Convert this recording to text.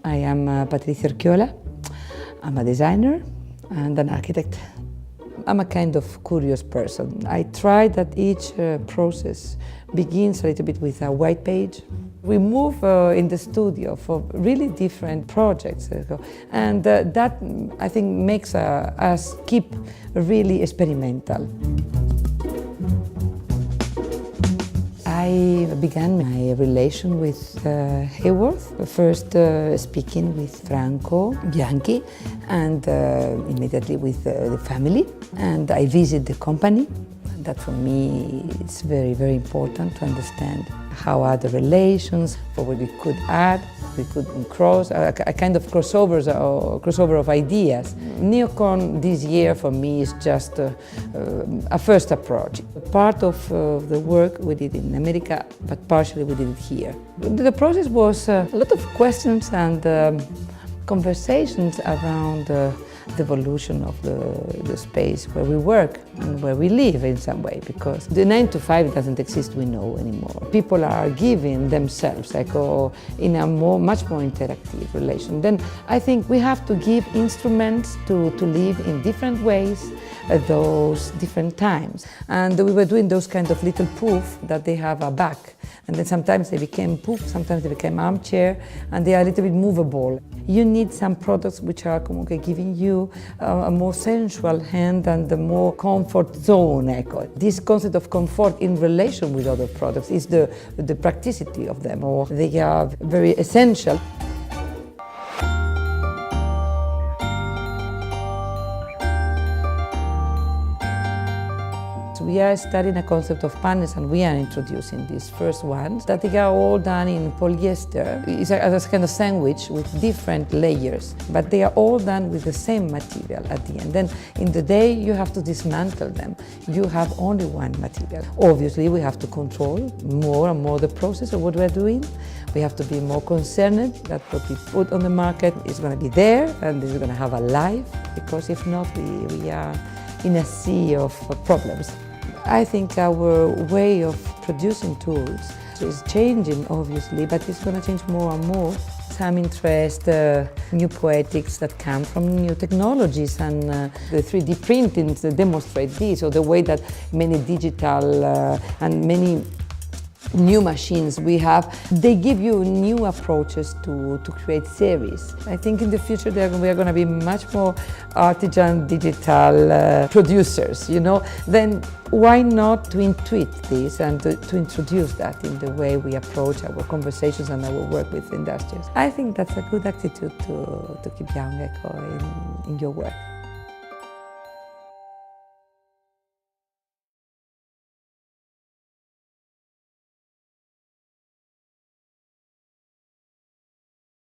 I am Patricia Urquiola. I'm a designer and an architect. I'm a kind of curious person. I try that each process begins a little bit with a white page. We move in the studio for really different projects, and that I think makes us keep really experimental. I began my relation with Hayworth, first speaking with Franco Bianchi and immediately with the family. And I visit the company. That for me is very, very important to understand how are the relations, for what we could add, we could cross, a kind of crossover of ideas. Neocon this year for me is just a first approach. Part of the work we did in America, but partially we did it here. The process was a lot of questions and conversations around the evolution of the space where we work and where we live in some way, because the 9 to 5 doesn't exist, we know, anymore. People are giving themselves in a much more interactive relation. Then I think we have to give instruments to live in different ways at those different times. And we were doing those kind of little poof that they have a back. And then sometimes they became poof, sometimes they became armchair, and they are a little bit movable. You need some products which are giving you a more sensual hand and a more comfort zone. This concept of comfort in relation with other products is the practicity of them, or they are very essential. We are studying a concept of panels, and we are introducing these first ones that they are all done in polyester. It's a kind of sandwich with different layers, but they are all done with the same material at the end. Then in the day you have to dismantle them. You have only one material. Obviously we have to control more and more the process of what we're doing. We have to be more concerned that what we put on the market is going to be there and is going to have a life, because if not we are in a sea of problems. I think our way of producing tools is changing, obviously, but it's going to change more and more. Some interest, new poetics that come from new technologies, and the 3D printing demonstrate this, or the way that many digital and many new machines we have, they give you new approaches to create series. I think in the future we are going to be much more artisan digital producers, Then why not to intuit this and to introduce that in the way we approach our conversations and our work with industries? I think that's a good attitude to keep young in your work.